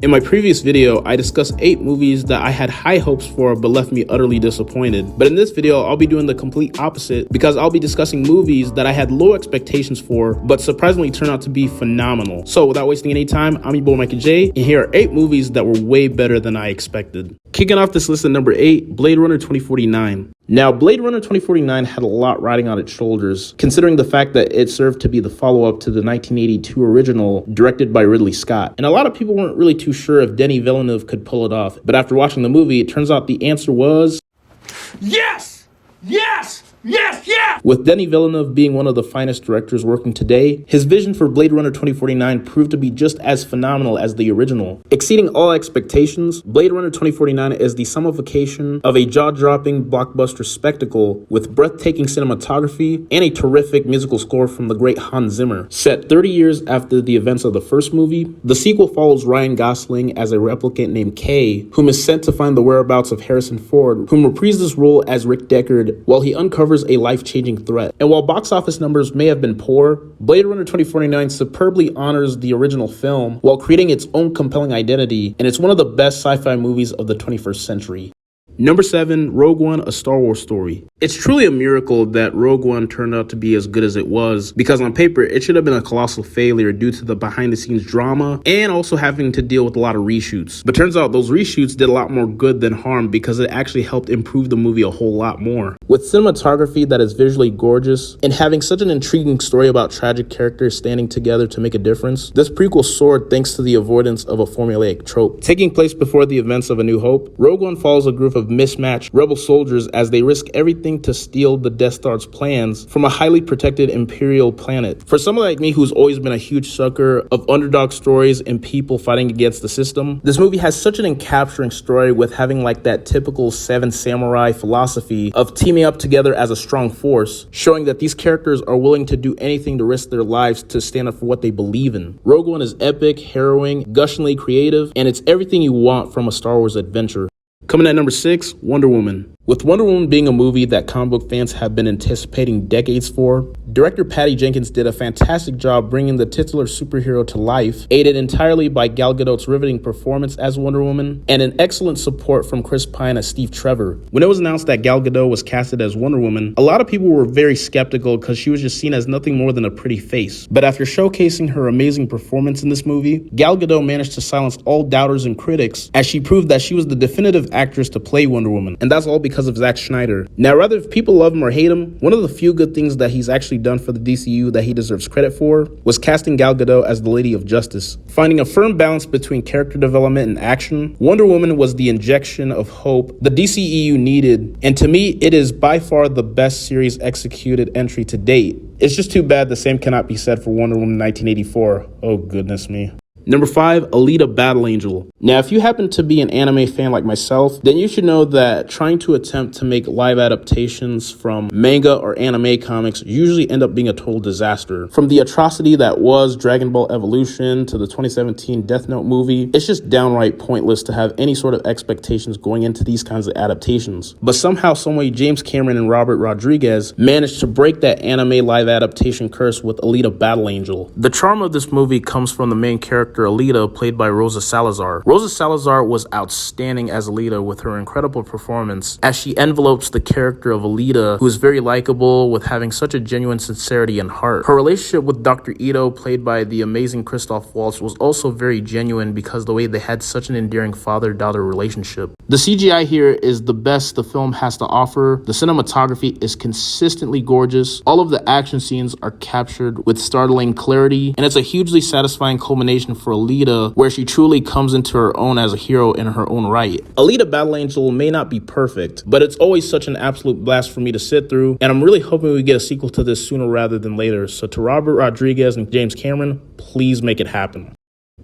In my previous video, I discussed 8 movies that I had high hopes for but left me utterly disappointed. But in this video, I'll be doing the complete opposite because I'll be discussing movies that I had low expectations for but surprisingly turned out to be phenomenal. So without wasting any time, I'm your boy Micah J, and here are 8 movies that were way better than I expected. Kicking off this list at number 8, Blade Runner 2049. Now, Blade Runner 2049 had a lot riding on its shoulders, considering the fact that it served to be the follow-up to the 1982 original, directed by Ridley Scott. And a lot of people weren't really too sure if Denis Villeneuve could pull it off, but after watching the movie, it turns out the answer was... yes! Yes! Yes, yes! With Denis Villeneuve being one of the finest directors working today, his vision for Blade Runner 2049 proved to be just as phenomenal as the original. Exceeding all expectations, Blade Runner 2049 is the summification of a jaw-dropping blockbuster spectacle with breathtaking cinematography and a terrific musical score from the great Hans Zimmer. Set 30 years after the events of the first movie, the sequel follows Ryan Gosling as a replicant named Kay, whom is sent to find the whereabouts of Harrison Ford, whom reprised this role as Rick Deckard while he uncovers a life-changing threat. And while box office numbers may have been poor, Blade Runner 2049 superbly honors the original film while creating its own compelling identity, and it's one of the best sci-fi movies of the 21st century. Number 7, Rogue One, A Star Wars Story. It's truly a miracle that Rogue One turned out to be as good as it was, because on paper, it should have been a colossal failure due to the behind-the-scenes drama and also having to deal with a lot of reshoots. But turns out those reshoots did a lot more good than harm because it actually helped improve the movie a whole lot more. With cinematography that is visually gorgeous and having such an intriguing story about tragic characters standing together to make a difference, this prequel soared thanks to the avoidance of a formulaic trope. Taking place before the events of A New Hope, Rogue One follows a group of mismatched rebel soldiers as they risk everything to steal the Death Star's plans from a highly protected Imperial planet. For someone like me who's always been a huge sucker of underdog stories and people fighting against the system, this movie has such an encapturing story with having like that typical Seven Samurai philosophy of teaming up together as a strong force, showing that these characters are willing to do anything to risk their lives to stand up for what they believe in. Rogue One is epic, harrowing, gushingly creative, and it's everything you want from a Star Wars adventure. Coming at number 6, Wonder Woman. With Wonder Woman being a movie that comic book fans have been anticipating decades for, director Patty Jenkins did a fantastic job bringing the titular superhero to life, aided entirely by Gal Gadot's riveting performance as Wonder Woman, and an excellent support from Chris Pine as Steve Trevor. When it was announced that Gal Gadot was casted as Wonder Woman, a lot of people were very skeptical because she was just seen as nothing more than a pretty face. But after showcasing her amazing performance in this movie, Gal Gadot managed to silence all doubters and critics as she proved that she was the definitive actress to play Wonder Woman, and that's all because of Zack Snyder. Now, whether if people love him or hate him, one of the few good things that he's actually done for the DCU that he deserves credit for was casting Gal Gadot as the Lady of Justice. Finding a firm balance between character development and action, Wonder Woman was the injection of hope the DCEU needed, and to me, it is by far the best series executed entry to date. It's just too bad the same cannot be said for Wonder Woman 1984. Oh, goodness me. Number 5, Alita Battle Angel. Now, if you happen to be an anime fan like myself, then you should know that trying to attempt to make live adaptations from manga or anime comics usually end up being a total disaster. From the atrocity that was Dragon Ball Evolution to the 2017 Death Note movie, it's just downright pointless to have any sort of expectations going into these kinds of adaptations. But somehow, someway, James Cameron and Robert Rodriguez managed to break that anime live adaptation curse with Alita Battle Angel. The charm of this movie comes from the main character Alita, played by Rosa Salazar. Rosa Salazar was outstanding as Alita with her incredible performance as she envelopes the character of Alita, who is very likable with having such a genuine sincerity and heart. Her relationship with Dr. Ito, played by the amazing Christoph Waltz, was also very genuine because the way they had such an endearing father-daughter relationship. The CGI here is the best the film has to offer. The cinematography is consistently gorgeous. All of the action scenes are captured with startling clarity, and it's a hugely satisfying culmination for Alita, where she truly comes into her own as a hero in her own right. Alita Battle Angel may not be perfect, but it's always such an absolute blast for me to sit through, and I'm really hoping we get a sequel to this sooner rather than later. So to Robert Rodriguez and James Cameron, please make it happen.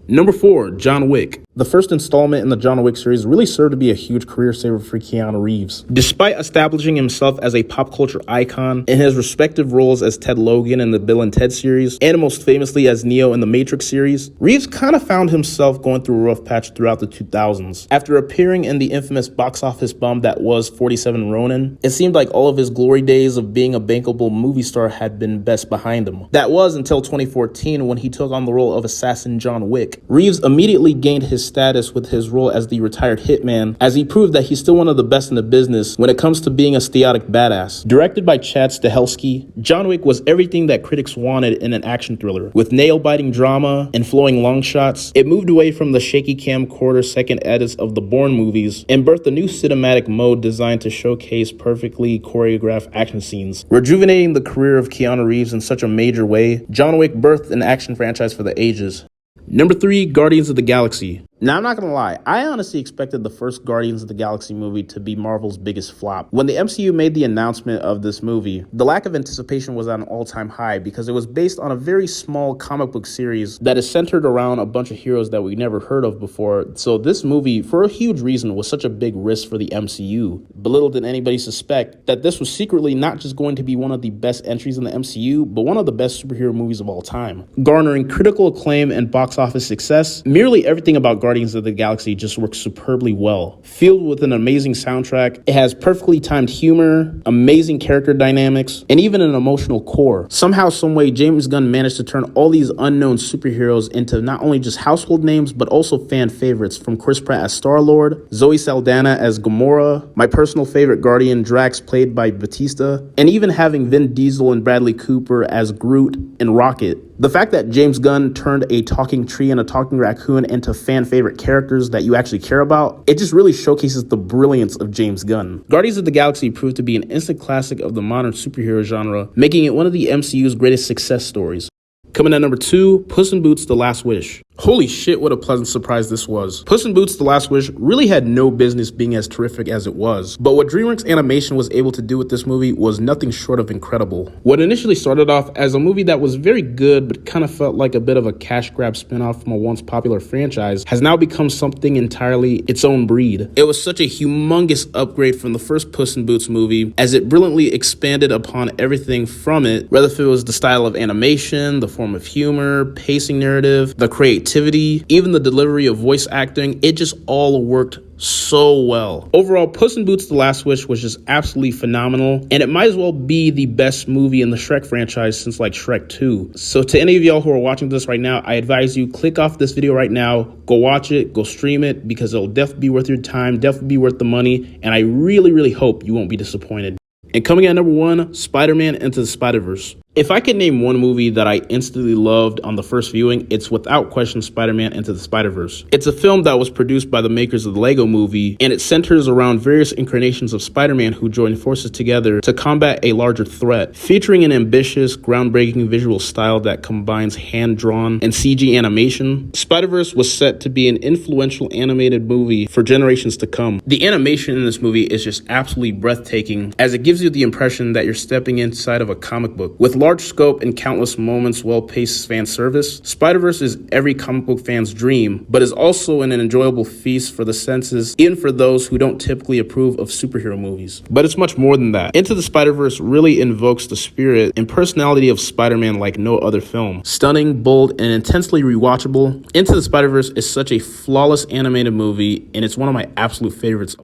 Number 4, John Wick. The first installment in the John Wick series really served to be a huge career saver for Keanu Reeves. Despite establishing himself as a pop culture icon in his respective roles as Ted Logan in the Bill and Ted series, and most famously as Neo in the Matrix series, Reeves kind of found himself going through a rough patch throughout the 2000s. After appearing in the infamous box office bomb that was 47 Ronin, it seemed like all of his glory days of being a bankable movie star had been best behind him. That was until 2014 when he took on the role of Assassin John Wick. Reeves immediately gained his status with his role as the retired hitman, as he proved that he's still one of the best in the business when it comes to being a steotic badass. Directed by Chad Stahelski, John Wick was everything that critics wanted in an action thriller. With nail-biting drama and flowing long shots, it moved away from the shaky camcorder second edits of the Bourne movies and birthed a new cinematic mode designed to showcase perfectly choreographed action scenes. Rejuvenating the career of Keanu Reeves in such a major way, John Wick birthed an action franchise for the ages. Number 3, Guardians of the Galaxy. Now, I'm not gonna lie, I honestly expected the first Guardians of the Galaxy movie to be Marvel's biggest flop. When the MCU made the announcement of this movie, the lack of anticipation was at an all-time high because it was based on a very small comic book series that is centered around a bunch of heroes that we never heard of before. So this movie, for a huge reason, was such a big risk for the MCU. But little did anybody suspect that this was secretly not just going to be one of the best entries in the MCU, but one of the best superhero movies of all time. Garnering critical acclaim and box office success, merely everything about Guardians of the Galaxy just works superbly well. Filled with an amazing soundtrack, it has perfectly timed humor, amazing character dynamics, and even an emotional core. Somehow, someway, James Gunn managed to turn all these unknown superheroes into not only just household names, but also fan favorites, from Chris Pratt as Star-Lord, Zoe Saldana as Gamora, my personal favorite Guardian Drax played by Batista, and even having Vin Diesel and Bradley Cooper as Groot and Rocket. The fact that James Gunn turned a talking tree and a talking raccoon into fan favorite characters that you actually care about, it just really showcases the brilliance of James Gunn. Guardians of the Galaxy proved to be an instant classic of the modern superhero genre, making it one of the MCU's greatest success stories. Coming at number 2, Puss in Boots: The Last Wish. Holy shit, what a pleasant surprise this was. Puss in Boots: The Last Wish really had no business being as terrific as it was, but what DreamWorks Animation was able to do with this movie was nothing short of incredible. What initially started off as a movie that was very good but kind of felt like a bit of a cash grab spinoff from a once popular franchise has now become something entirely its own breed. It was such a humongous upgrade from the first Puss in Boots movie, as it brilliantly expanded upon everything from it, whether if it was the style of animation, the form of humor, pacing narrative, the creativity, even the delivery of voice acting. It just all worked so well. Overall, Puss in Boots: The Last Wish was just absolutely phenomenal, and it might as well be the best movie in the Shrek franchise since like Shrek 2. So to any of y'all who are watching this right now, I advise you click off this video right now, go watch it, go stream it, because it'll definitely be worth your time, definitely be worth the money, and I really hope you won't be disappointed. And coming at number 1, Spider-Man Into the Spider-Verse. If I could name one movie that I instantly loved on the first viewing, it's without question Spider-Man Into the Spider-Verse. It's a film that was produced by the makers of the Lego Movie, and it centers around various incarnations of Spider-Man who join forces together to combat a larger threat. Featuring an ambitious, groundbreaking visual style that combines hand-drawn and CG animation, Spider-Verse was set to be an influential animated movie for generations to come. The animation in this movie is just absolutely breathtaking, as it gives you the impression that you're stepping inside of a comic book. With large scope and countless moments, well-paced fan service, Spider-Verse is every comic book fan's dream, but is also an enjoyable feast for the senses, even for those who don't typically approve of superhero movies. But it's much more than that. Into the Spider-Verse really invokes the spirit and personality of Spider-Man like no other film. Stunning, bold, and intensely rewatchable, Into the Spider-Verse is such a flawless animated movie, and it's one of my absolute favorites.